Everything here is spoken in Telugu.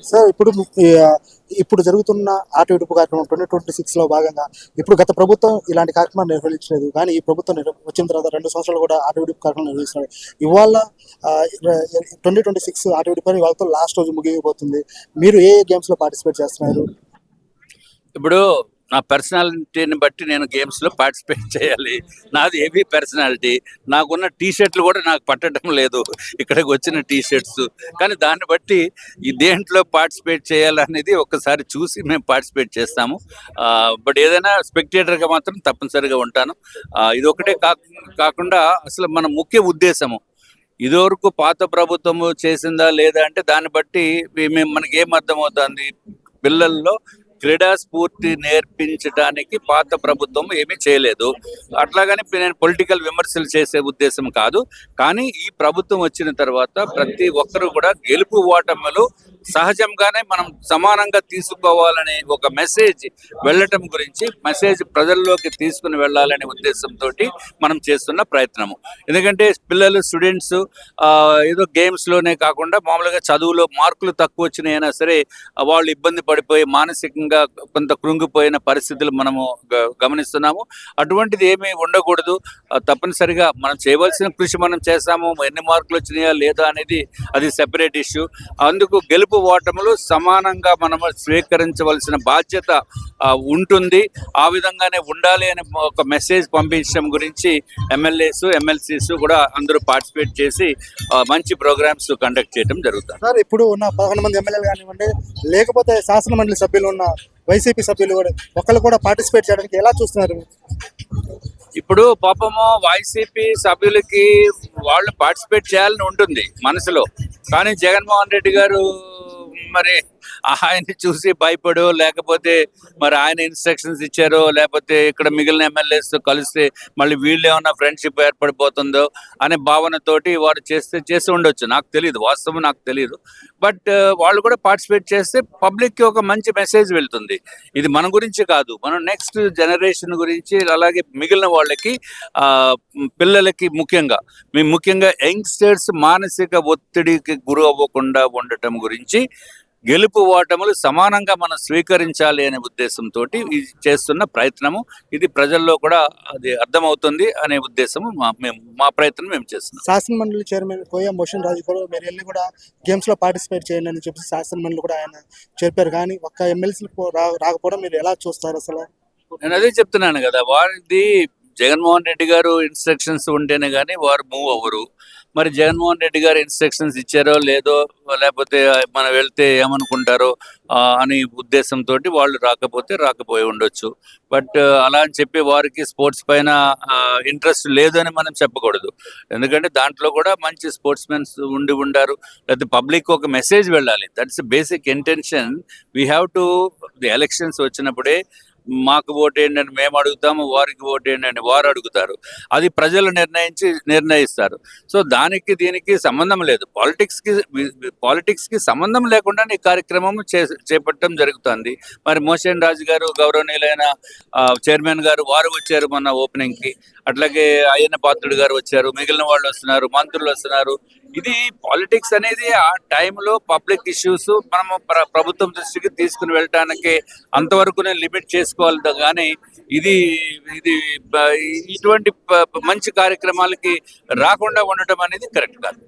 సార్ ఇప్పుడు జరుగుతున్న ఆట విడుపు కార్యక్రమం 2026లో భాగంగా ఇప్పుడు గత ప్రభుత్వం ఇలాంటి కార్యక్రమాలు నిర్వహించలేదు. కానీ ఈ ప్రభుత్వం వచ్చిన తర్వాత 2 సంవత్సరాలు కూడా ఆట విడుపు కార్యక్రమం నిర్వహిస్తున్నారు. ఇవాళ 2026 ఆట విడుపు ఇవాళతో లాస్ట్ రోజు ముగియబోతుంది. మీరు ఏ గేమ్స్లో పార్టిసిపేట్ చేస్తున్నారు? ఇప్పుడు నా పర్సనాలిటీని బట్టి నేను గేమ్స్లో పార్టిసిపేట్ చేయాలి. నాది హెవీ పర్సనాలిటీ. నాకున్న టీషర్ట్లు కూడా నాకు పట్టడం లేదు, ఇక్కడికి వచ్చిన టీషర్ట్స్. కానీ దాన్ని బట్టి ఈ దేంట్లో పార్టిసిపేట్ చేయాలనేది ఒకసారి చూసి మేము పార్టిసిపేట్ చేస్తాము. బట్ ఏదైనా స్పెక్టేటర్గా మాత్రం తప్పనిసరిగా ఉంటాను. ఇది ఒకటే కాకుండా అసలు మన ముఖ్య ఉద్దేశము ఇదివరకు పాత ప్రభుత్వము చేసిందా లేదా అంటే దాన్ని బట్టి మనకి ఏం అర్థమవుతుంది, పిల్లల్లో క్రీడా స్ఫూర్తి నేర్పించడానికి పాత ప్రభుత్వం ఏమీ చేయలేదు. అట్లాగని నేను పొలిటికల్ విమర్శలు చేసే ఉద్దేశం కాదు. కానీ ఈ ప్రభుత్వం వచ్చిన తర్వాత ప్రతి ఒక్కరు కూడా గెలుపు ఓటములు సహజంగానే మనం సమానంగా తీసుకోవాలనే ఒక మెసేజ్ వెళ్ళటం గురించి, మెసేజ్ ప్రజల్లోకి తీసుకుని వెళ్ళాలనే ఉద్దేశంతో మనం చేస్తున్న ప్రయత్నము. ఎందుకంటే పిల్లలు స్టూడెంట్స్ ఏదో గేమ్స్లోనే కాకుండా మామూలుగా చదువులో మార్కులు తక్కువ వచ్చినాయినా సరే వాళ్ళు ఇబ్బంది పడిపోయి మానసికంగా కొంత కృంగిపోయిన పరిస్థితులు మనము గమనిస్తున్నాము. అటువంటిది ఏమీ ఉండకూడదు. తప్పనిసరిగా మనం చేయవలసిన కృషి మనం చేస్తాము. ఎన్ని మార్కులు వచ్చినాయా లేదా అనేది అది సెపరేట్ ఇష్యూ. అందుకు గెలుపు ఓటములు సమానంగా మనము స్వీకరించవలసిన బాధ్యత ఉంటుంది. ఆ విధంగానే ఉండాలి అని ఒక మెసేజ్ పంపించడం గురించి ఎమ్మెల్యేస్ ఎమ్మెల్సీస్ కూడా అందరూ పార్టిసిపేట్ చేసి మంచి ప్రోగ్రామ్స్ కండక్ట్ చేయడం జరుగుతుంది. సార్, ఇప్పుడు ఉన్న 11 మంది ఎమ్మెల్యేలు కానివ్వండి, లేకపోతే శాసన మండలి సభ్యులు ఉన్న వైసీపీ సభ్యులు కూడా ఒకళ్ళు కూడా పార్టిసిపేట్ చేయడానికి ఎలా చూస్తున్నారు? ఇప్పుడు పాపము వైసీపీ సభ్యులకి వాళ్ళు పార్టిసిపేట్ చేయాలని ఉంటుంది మనసులో. కానీ జగన్మోహన్ రెడ్డి గారు మరి ఆయన్ని చూసి భయపడో, లేకపోతే మరి ఆయన ఇన్స్ట్రక్షన్స్ ఇచ్చారో, లేకపోతే ఇక్కడ మిగిలిన ఎమ్మెల్యేస్ కలిస్తే మళ్ళీ వీళ్ళు ఏమన్నా ఫ్రెండ్షిప్ ఏర్పడిపోతుందో అనే భావనతోటి వారు చేసి ఉండొచ్చు. నాకు తెలియదు, వాస్తవం నాకు తెలియదు. బట్ వాళ్ళు కూడా పార్టిసిపేట్ చేస్తే పబ్లిక్కి ఒక మంచి మెసేజ్ వెళ్తుంది. ఇది మన గురించి కాదు, మనం నెక్స్ట్ జనరేషన్ గురించి, అలాగే మిగిలిన వాళ్ళకి, పిల్లలకి ముఖ్యంగా యంగ్స్టర్స్ మానసిక ఒత్తిడికి గురి అవ్వకుండా ఉండటం గురించి, గెలుపు ఓటములు సమానంగా మనం స్వీకరించాలి అనే ఉద్దేశంతో చేస్తున్న ప్రయత్నము. ఇది ప్రజల్లో కూడా అది అర్థమవుతుంది అనే ఉద్దేశము మా ప్రయత్నం మేము చేస్తున్నాం. శాసన మండలి చైర్మన్ కోయ మోషన్ రాజు కూడా మీరు వెళ్ళి కూడా గేమ్స్లో పార్టిసిపేట్ చేయండి అని చెప్పి శాసన మండలి కూడా ఆయన చెప్పారు. కానీ ఒక్క ఎమ్మెల్సీ రాకపోవడం మీరు ఎలా చూస్తారు అసలు? నేను అదే చెప్తున్నాను కదా, వారిది జగన్మోహన్ రెడ్డి గారు ఇన్స్ట్రక్షన్స్ ఉంటేనే కానీ వారు మూవ్ అవ్వరు. మరి జగన్మోహన్ రెడ్డి గారు ఇన్స్ట్రక్షన్స్ ఇచ్చారో లేదో, లేకపోతే మనం వెళ్తే ఏమనుకుంటారో అని ఉద్దేశంతో వాళ్ళు రాకపోయి ఉండొచ్చు. బట్ అలా అని చెప్పి వారికి స్పోర్ట్స్ పైన ఇంట్రెస్ట్ లేదు అని మనం చెప్పకూడదు. ఎందుకంటే దాంట్లో కూడా మంచి స్పోర్ట్స్ మెన్స్ ఉండారు. లేకపోతే పబ్లిక్ ఒక మెసేజ్ వెళ్ళాలి. That's basic intention. We have to the elections వచ్చినప్పుడే మాకు ఓటేయండి అని మేము అడుగుతాము, వారికి ఓటేయండి అని వారు అడుగుతారు. అది ప్రజలు నిర్ణయిస్తారు. సో దీనికి సంబంధం లేదు. పాలిటిక్స్కి సంబంధం లేకుండా ఈ కార్యక్రమం చేపట్టడం జరుగుతుంది. మరి మోషన్ రాజు గారు, గౌరవనీయులైన చైర్మన్ గారు, వారు వచ్చారు మొన్న ఓపెనింగ్కి. అట్లాగే అయ్యన్న పాత్రుడు గారు వచ్చారు, మిగిలిన వాళ్ళు వస్తున్నారు, మంత్రులు వస్తున్నారు. ఇది పాలిటిక్స్ అనేది ఆ టైంలో పబ్లిక్ ఇష్యూస్ మనము ప్రభుత్వం దృష్టికి తీసుకుని వెళ్ళటానికి అంతవరకునే లిమిట్ చేసుకోవాలి. కానీ ఇది ఇటువంటి మంచి కార్యక్రమాలకి రాకుండా ఉండటం అనేది కరెక్ట్ కాదు.